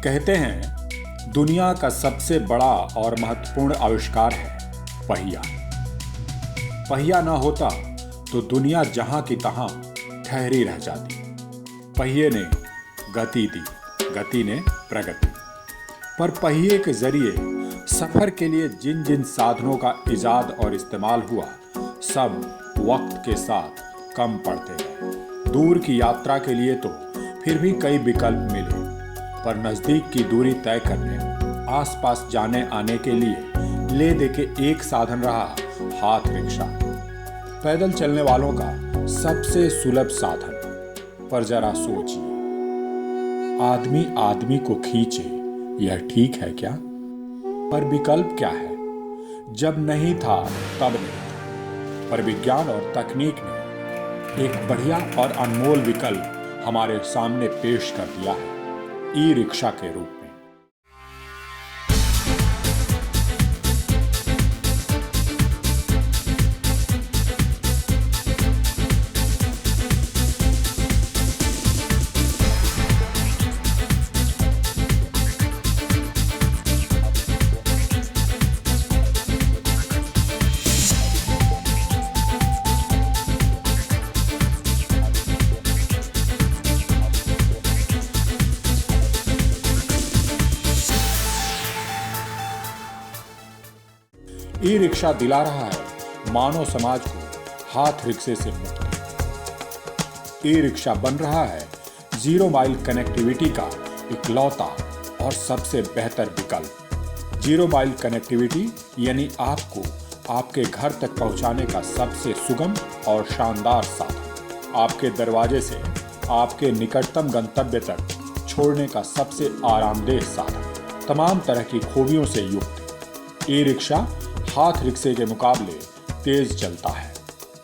कहते हैं दुनिया का सबसे बड़ा और महत्वपूर्ण आविष्कार है पहिया। पहिया ना होता तो दुनिया जहां की तहां ठहरी रह जाती। पहिए ने गति दी, गति ने प्रगति। पर पहिए के जरिए सफर के लिए जिन जिन साधनों का इजाद और इस्तेमाल हुआ, सब वक्त के साथ कम पड़ते गए। दूर की यात्रा के लिए तो फिर भी कई विकल्प मिले, पर नजदीक की दूरी तय करने, आसपास जाने आने के लिए ले दे के एक साधन रहा हाथ रिक्शा। पैदल चलने वालों का सबसे सुलभ साधन। पर जरा सोचिए, आदमी आदमी को खींचे, यह ठीक है क्या? पर विकल्प क्या है? जब नहीं था तब नहीं था, पर विज्ञान और तकनीक ने एक बढ़िया और अनमोल विकल्प हमारे सामने पेश कर दिया है, ई रिक्शा के रूप में। ई रिक्शा दिला रहा है मानव समाज को हाथ रिक्शे से मुक्ति। ई रिक्शा बन रहा है जीरो माइल कनेक्टिविटी का इकलौता और सबसे बेहतर विकल्प। जीरो माइल कनेक्टिविटी यानी आपको आपके घर तक पहुंचाने का सबसे सुगम और शानदार साधन। आपके दरवाजे से आपके निकटतम गंतव्य तक छोड़ने का सबसे आरामदेह साधन। तमाम तरह की खूबियों से युक्त ई रिक्शा हाथ रिक्शे के मुकाबले तेज चलता है।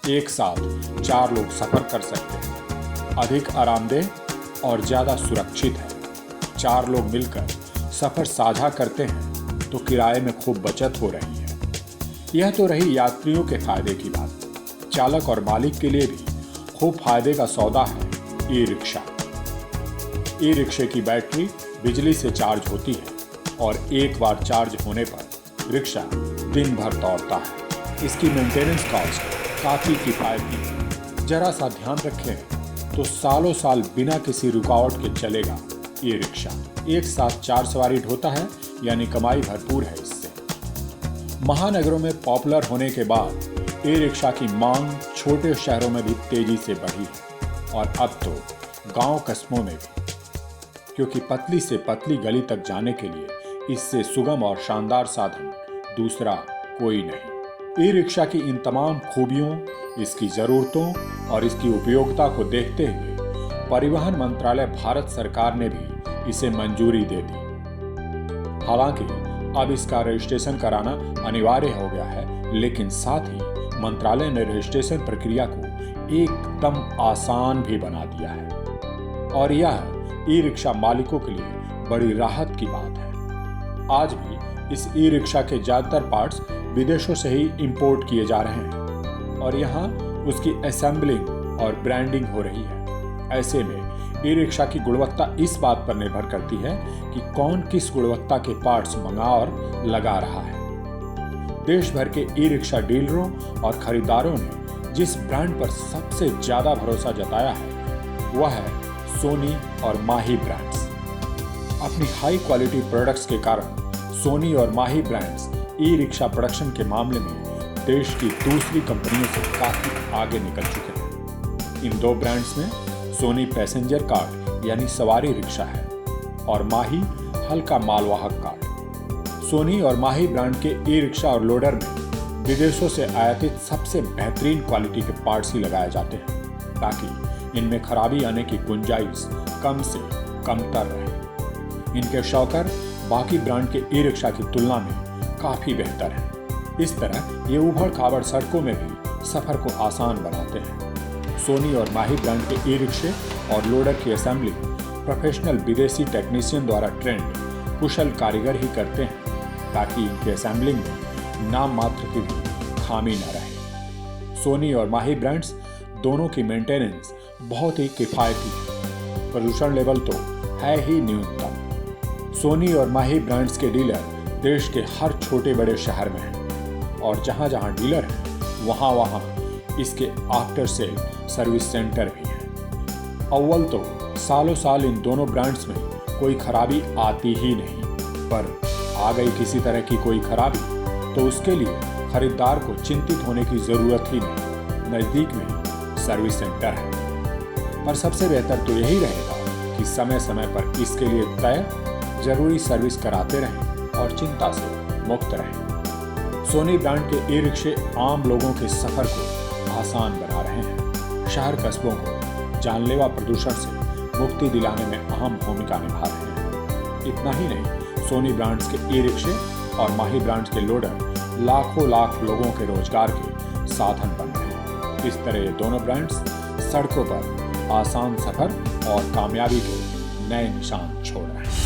एक साथ 4 लोग सफर कर सकते हैं। अधिक आरामदेह और ज्यादा सुरक्षित है। 4 लोग मिलकर सफर साझा करते हैं तो किराए में खूब बचत हो रही है। यह तो रही यात्रियों के फायदे की बात। चालक और मालिक के लिए भी खूब फायदे का सौदा है ई रिक्शा। ई रिक्शे की बैटरी बिजली से चार्ज होती है और एक बार चार्ज होने पर रिक्शा दिन भर दौड़ता है। इसकी मेंटेनेंस कॉस्ट काफी किफायती है। जरा सा ध्यान रखें तो सालों साल बिना किसी रुकावट के चलेगा ये रिक्शा। एक साथ 4 सवारी ढोता है, यानी कमाई भरपूर है इससे। महानगरों में पॉपुलर होने के बाद ई रिक्शा की मांग छोटे शहरों में भी तेजी से बढ़ी है और अब तो गांव कस्बों में भी, क्योंकि पतली से पतली गली तक जाने के लिए इससे सुगम और शानदार साधन दूसरा कोई नहीं। ई रिक्शा की इन तमाम खूबियों, इसकी जरूरतों और इसकी उपयोगिता को देखते हुए परिवहन मंत्रालय भारत सरकार ने भी इसे मंजूरी दे दी। हालांकि अब इसका रजिस्ट्रेशन कराना अनिवार्य हो गया है, लेकिन साथ ही मंत्रालय ने रजिस्ट्रेशन प्रक्रिया को एकदम आसान भी बना दिया है और यह ई रिक्शा मालिकों के लिए बड़ी राहत की बात है। आज भी इस ई रिक्शा के ज्यादातर पार्ट्स विदेशों से ही इंपोर्ट किए जा रहे हैं और यहाँ उसकी असेंबलिंग और ब्रांडिंग हो रही है। ऐसे में ई रिक्शा की गुणवत्ता इस बात पर निर्भर करती है कि कौन किस गुणवत्ता के पार्ट्स मंगा और लगा रहा है। देश भर के ई रिक्शा डीलरों और खरीदारों ने जिस ब्रांड पर सबसे ज्यादा भरोसा जताया है वह है सोनी और माही ब्रांड्स। अपनी हाई क्वालिटी प्रोडक्ट्स के कारण सोनी और माही ब्रांड्स ई रिक्शा प्रोडक्शन के मामले में देश की दूसरी कंपनियों से काफी आगे निकल चुके हैं। इन 2 ब्रांड्स में सोनी पैसेंजर कार्ट यानी सवारी रिक्शा है और माही हल्का मालवाहक कार्ट। सोनी और माही ब्रांड के ई रिक्शा और लोडर में विदेशों से आयातित सबसे बेहतरीन क्वालिटी के पार्ट्स ही लगाए जाते हैं ताकि इनमें खराबी आने की गुंजाइश कम से कमतर रहे। इनके शॉकर बाकी ब्रांड के ई रिक्शा की तुलना में काफी बेहतर है। इस तरह ये उबड़ खाबड़ सड़कों में भी सफर को आसान बनाते हैं। सोनी और माही ब्रांड के ई रिक्शे और लोडर की असेंबली प्रोफेशनल विदेशी टेक्नीशियन द्वारा ट्रेंड कुशल कारीगर ही करते हैं ताकि इनके असेंबलिंग में नाम मात्र की भी खामी न रहे। सोनी और माही ब्रांड्स दोनों की मेंटेनेंस बहुत ही किफायती है। प्रदूषण लेवल तो है ही न्यूनतम। सोनी और माही ब्रांड्स के डीलर देश के हर छोटे बड़े शहर में हैं और जहां जहां डीलर हैं वहां वहां इसके आफ्टर सेल सर्विस सेंटर भी हैं। अव्वल तो सालों साल इन दोनों ब्रांड्स में कोई खराबी आती ही नहीं, पर आ गई किसी तरह की कोई खराबी तो उसके लिए खरीदार को चिंतित होने की जरूरत ही नहीं, नजदीक में सर्विस सेंटर है। पर सबसे बेहतर तो यही रहेगा कि समय समय पर इसके लिए तय जरूरी सर्विस कराते रहें और चिंता से मुक्त रहें। सोनी ब्रांड के ई रिक्शे आम लोगों के सफर को आसान बना रहे हैं, शहर कस्बों को जानलेवा प्रदूषण से मुक्ति दिलाने में अहम भूमिका निभा रहे हैं। इतना ही नहीं, सोनी ब्रांड्स के ई रिक्शे और माही ब्रांड्स के लोडर लाखों लाख लोगों के रोजगार के साधन बन रहे हैं। इस तरह ये दोनों ब्रांड्स सड़कों पर आसान सफर और कामयाबी के नए निशान छोड़ रहे हैं।